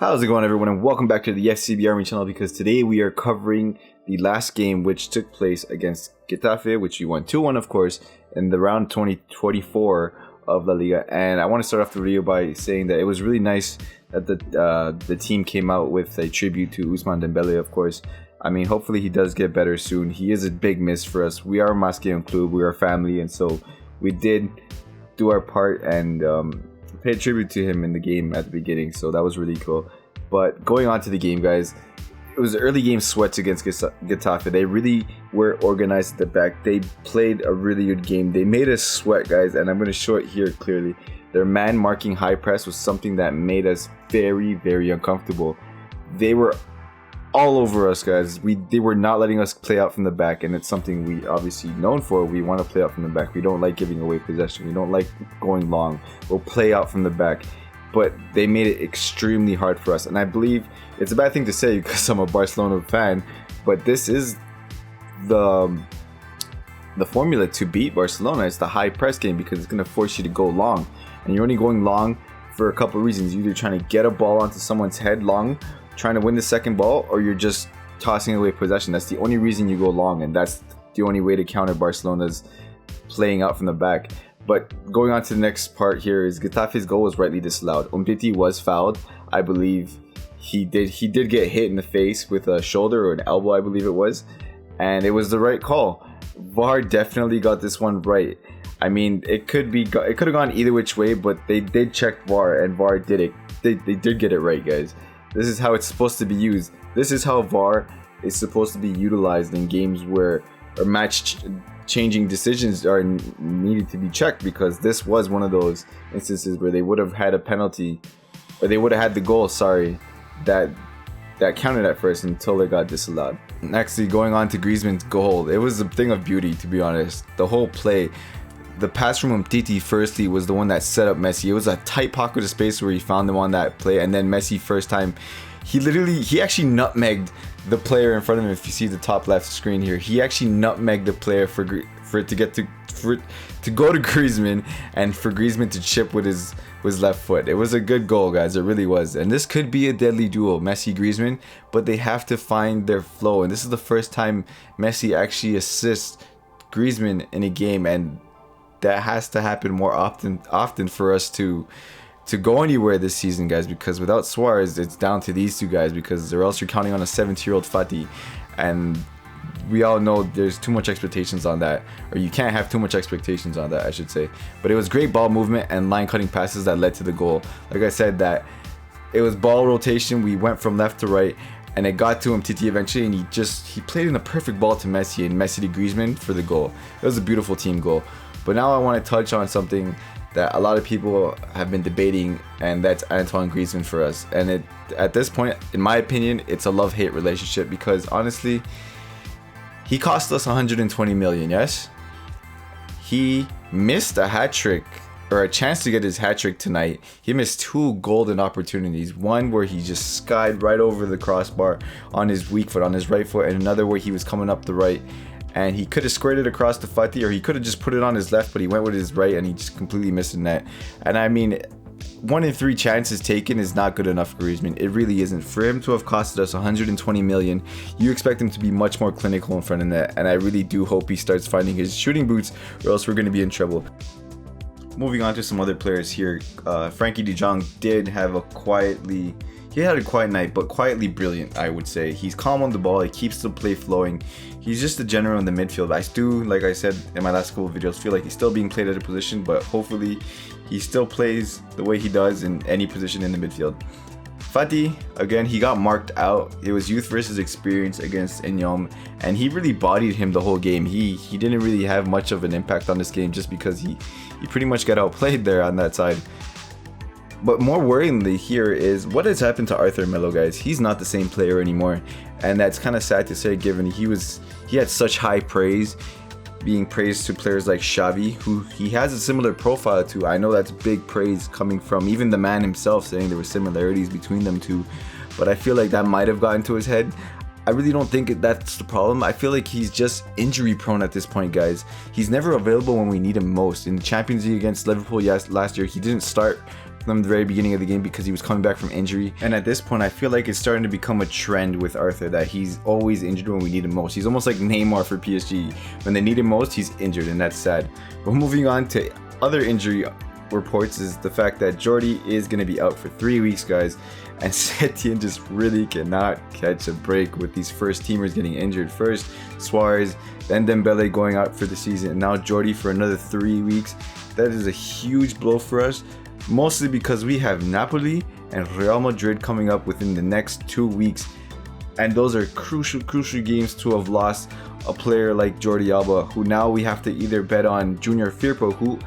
How's it going, everyone, and welcome back to the FCB Army channel, because today we are covering the last game which took place against Getafe, which we won 2-1, of course, in the round 2024 of La Liga. And I want to start off the video by saying that it was really nice that the team came out with a tribute to Ousmane Dembele, of course. I mean, hopefully he does get better soon. He is a big miss for us. We are a Moscow club, we are family, and so we did do our part and pay tribute to him in the game at the beginning, so that was really cool. But going on to the game, guys, it was early game sweats against Getafe. They really were organized at the back. They played a really good game. They made us sweat, guys, and I'm going to show it here clearly. Their man marking high press was something that made us very, very uncomfortable. They were all over us, guys. They were not letting us play out from the back, and it's something we obviously known for. We want to play out from the back. We don't like giving away possession. We don't like going long. We'll play out from the back. But they made it extremely hard for us, and I believe it's a bad thing to say because I'm a Barcelona fan, but this is the formula to beat Barcelona. It's the high press game, because it's going to force you to go long, and you're only going long for a couple of reasons. You're either trying to get a ball onto someone's head long, trying to win the second ball, or you're just tossing away possession. That's the only reason you go long, and that's the only way to counter Barcelona's playing out from the back. But going on to the next part here is Getafe's goal was rightly disallowed. Umtiti was fouled. I believe he did get hit in the face with a shoulder or an elbow, I believe it was, and it was the right call. VAR definitely got this one right. I mean, it could have gone either which way, but they did check VAR, and VAR did it. They did get it right, guys. This is how it's supposed to be used. This is how VAR is supposed to be utilized in games where changing decisions are needed to be checked, because this was one of those instances where they would have had a penalty, or they would have had the goal, that counted at first until it got disallowed. Actually, going on to Griezmann's goal, it was a thing of beauty, to be honest. The whole play, the pass from Umtiti firstly was the one that set up Messi. It was a tight pocket of space where he found him on that play, and then Messi first time, he actually nutmegged the player in front of him. If you see the top left screen here, he actually nutmegged the player for it to get to go to Griezmann, and for Griezmann to chip with his left foot. It was a good goal, guys. It really was. And this could be a deadly duel, Messi Griezmann, but they have to find their flow. And this is the first time Messi actually assists Griezmann in a game, and that has to happen more often for us to go anywhere this season, guys, because without Suarez, it's down to these two guys, because or else you're counting on a 17-year-old Fati, and we all know there's too much expectations on that, or you can't have too much expectations on that, I should say. But it was great ball movement and line cutting passes that led to the goal. Like I said, that it was ball rotation. We went from left to right, and it got to Umtiti eventually, and he played in a perfect ball to Messi, and Messi to Griezmann for the goal. It was a beautiful team goal. But now I want to touch on something that a lot of people have been debating, and that's Antoine Griezmann for us. And at this point, in my opinion, it's a love-hate relationship, because honestly, he cost us 120 million, yes? He missed a hat-trick, or a chance to get his hat-trick tonight. He missed two golden opportunities. One where he just skied right over the crossbar on his weak foot, on his right foot, and another where he was coming up the right, and he could have squared it across the Fati, or he could have just put it on his left, but he went with his right, and he just completely missed the net. And I mean, 1 in 3 chances taken is not good enough for Griezmann. It really isn't. For him to have costed us 120 million, you expect him to be much more clinical in front of net, and I really do hope he starts finding his shooting boots, or else we're going to be in trouble. Moving on to some other players here, Frankie de Jong did have he had a quiet night, but quietly brilliant, I would say. He's calm on the ball. He keeps the play flowing. He's just a general in the midfield. I do, like I said in my last couple of videos, feel like he's still being played at a position, but hopefully he still plays the way he does in any position in the midfield. Fati, again, he got marked out. It was youth versus experience against Enyom, and he really bodied him the whole game. He didn't really have much of an impact on this game, just because he pretty much got outplayed there on that side. But more worryingly here is what has happened to Arthur Melo, guys. He's not the same player anymore, and that's kind of sad to say, given he had such high praise, being praised to players like Xavi, who he has a similar profile to. I know that's big praise coming from even the man himself, saying there were similarities between them two, but I feel like that might have gotten to his head. I really don't think that's the problem. I feel like he's just injury prone at this point, guys. He's never available when we need him most. In the Champions League against Liverpool last year, he didn't start from the very beginning of the game because he was coming back from injury. And at this point, I feel like it's starting to become a trend with Arthur that he's always injured when we need him most. He's almost like Neymar for PSG. When they need him most, he's injured, and that's sad. But moving on to other injury reports is the fact that Jordi is going to be out for 3 weeks, guys. And Setien just really cannot catch a break with these first teamers getting injured. First Suarez, then Dembele going out for the season, and now Jordi for another 3 weeks. That is a huge blow for us, mostly because we have Napoli and Real Madrid coming up within the next 2 weeks. And those are crucial games to have lost a player like Jordi Alba, who now we have to either bet on Junior Firpo, who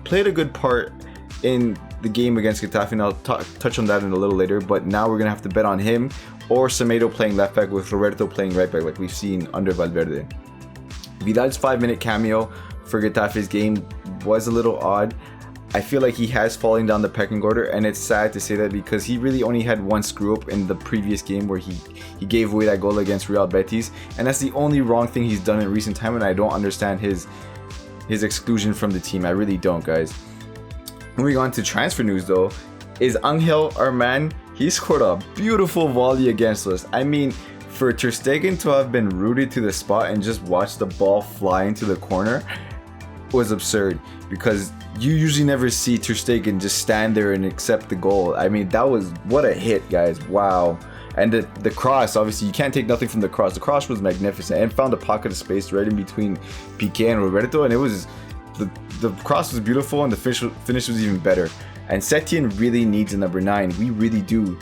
played a good part in the game against Getafe, and I'll touch on that in a little later, but now we're going to have to bet on him or Semedo playing left back with Roberto playing right back like we've seen under Valverde. Vidal's 5-minute cameo for Getafe's game was a little odd. I feel like he has fallen down the pecking order, and it's sad to say that because he really only had one screw up in the previous game where he gave away that goal against Real Betis, and that's the only wrong thing he's done in recent time, and I don't understand his exclusion from the team. I really don't, guys. Moving on to transfer news though, is Angel our man. He scored a beautiful volley against us. I mean, for Ter Stegen to have been rooted to the spot and just watch the ball fly into the corner was absurd, because you usually never see Ter Stegen just stand there and accept the goal. I mean, that was, what a hit, guys. Wow. And the cross, obviously you can't take nothing from the cross. The cross was magnificent and found a pocket of space right in between Piqué and Roberto, and it was the cross was beautiful, and the finish was even better. And Setien really needs a number 9. We really do.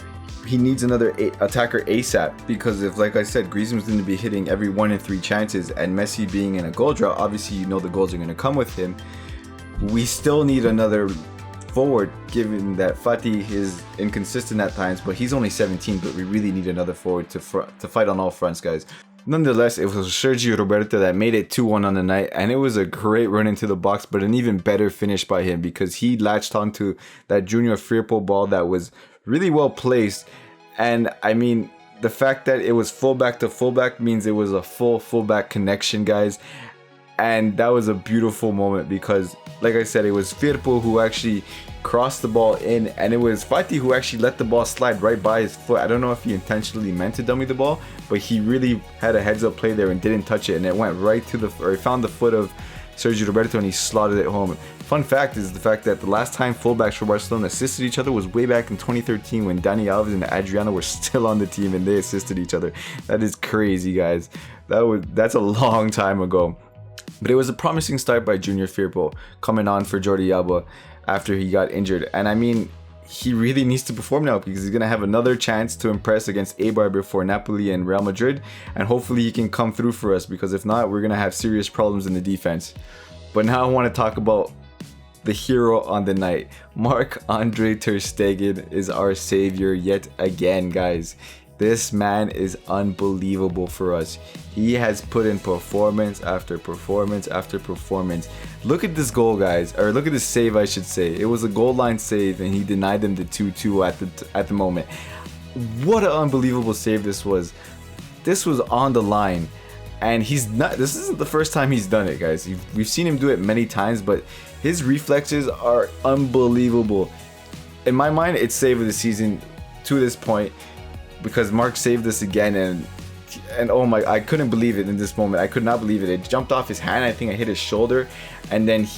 He needs another attacker ASAP, because if, like I said, Griezmann's going to be hitting every 1 in 3 chances, and Messi being in a goal drought, obviously you know the goals are going to come with him. We still need another forward, given that Fati is inconsistent at times, but he's only 17. But we really need another forward to fight on all fronts, guys. Nonetheless, it was Sergio Roberto that made it 2-1 on the night, and it was a great run into the box, but an even better finish by him, because he latched onto that Junior Firpo ball that was really well placed. And I mean, the fact that it was fullback to fullback means it was a fullback connection, guys. And that was a beautiful moment, because like I said, it was Firpo who actually crossed the ball in, and it was Fati who actually let the ball slide right by his foot. I don't know if he intentionally meant to dummy the ball, but he really had a heads up play there and didn't touch it, and it went right to he found the foot of Sergio Roberto, and he slotted it home. Fun fact is the fact that the last time fullbacks for Barcelona assisted each other was way back in 2013, when Dani Alves and Adriano were still on the team and they assisted each other. That is crazy, guys. That's a long time ago. But it was a promising start by Junior Firpo coming on for Jordi Alba after he got injured. And I mean, he really needs to perform now, because he's going to have another chance to impress against Eibar before Napoli and Real Madrid. And hopefully he can come through for us, because if not, we're going to have serious problems in the defense. But now I want to talk about the hero on the night. Marc-Andre Ter Stegen is our savior yet again, guys. This man is unbelievable for us. He has put in performance after performance after performance. Look at this goal, guys, or look at this save, I should say. It was a goal line save, and he denied them the 2-2 at the moment. What an unbelievable save this was. This was on the line, and this isn't the first time he's done it, guys. We've seen him do it many times, but his reflexes are unbelievable. In my mind, it's save of the season to this point, because Mark saved this again, and oh my, I couldn't believe it in this moment. I could not believe it. It jumped off his hand. I think I hit his shoulder, and then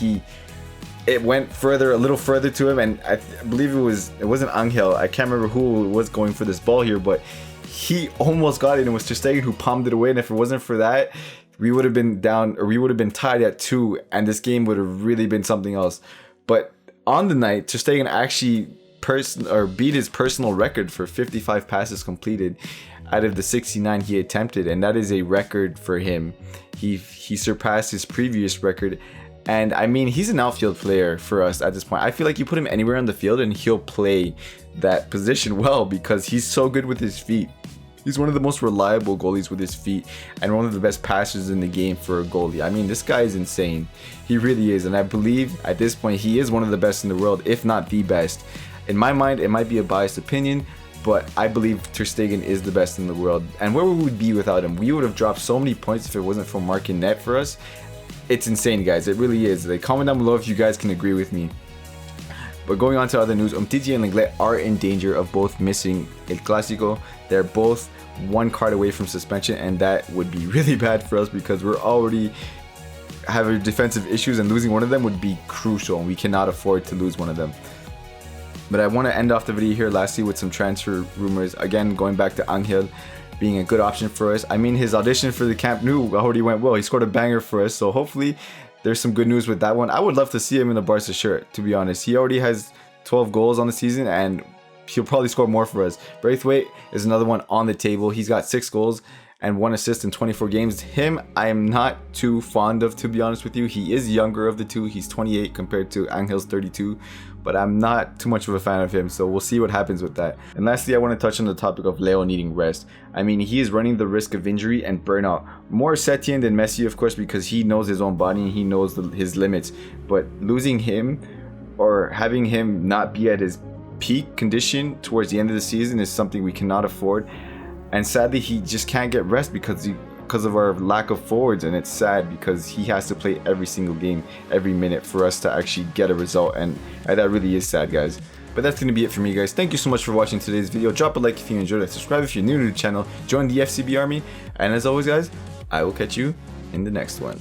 it went a little further to him, and I believe it wasn't Angel. I can't remember who was going for this ball here, but he almost got it, and it was Ter Stegen who palmed it away. And if it wasn't for that, we would have been down, or we would have been tied at 2, and this game would have really been something else. But on the night, Ter Stegen actually beat his personal record for 55 passes completed out of the 69 he attempted, and that is a record for him. He surpassed his previous record, and I mean, he's an outfield player for us at this point. I feel like you put him anywhere on the field and he'll play that position well, because he's so good with his feet. He's one of the most reliable goalies with his feet, and one of the best passers in the game for a goalie. I mean, this guy is insane. He really is, and I believe at this point he is one of the best in the world, if not the best. In my mind, it might be a biased opinion, but I believe Ter Stegen is the best in the world. And where would we be without him? We would have dropped so many points if it wasn't for Mark and Net for us. It's insane, guys. It really is. Like, comment down below if you guys can agree with me. But going on to other news, Umtiti and Lenglet are in danger of both missing El Clasico. They're both 1 card away from suspension, and that would be really bad for us because we're already having defensive issues, and losing one of them would be crucial, and we cannot afford to lose one of them. But I want to end off the video here lastly with some transfer rumors. Again, going back to Angel being a good option for us. I mean, his audition for the Camp Nou already went well. He scored a banger for us, so hopefully there's some good news with that one. I would love to see him in the Barca shirt, to be honest. He already has 12 goals on the season, and he'll probably score more for us. Braithwaite is another one on the table. He's got 6 goals and 1 assist in 24 games. Him, I am not too fond of, to be honest with you. He is younger of the two. He's 28 compared to Angel's 32, but I'm not too much of a fan of him, so we'll see what happens with that. And lastly, I want to touch on the topic of Leo needing rest. I mean, he is running the risk of injury and burnout. More Setien than Messi, of course, because he knows his own body and he knows his limits. But losing him or having him not be at his peak condition towards the end of the season is something we cannot afford. And sadly, he just can't get rest because of our lack of forwards, and it's sad because he has to play every single game, every minute for us to actually get a result, and that really is sad, guys. But that's going to be it for me, guys. Thank you so much for watching today's video. Drop a like if you enjoyed it, subscribe if you're new to the channel, join the FCB army, and as always, guys, I will catch you in the next one.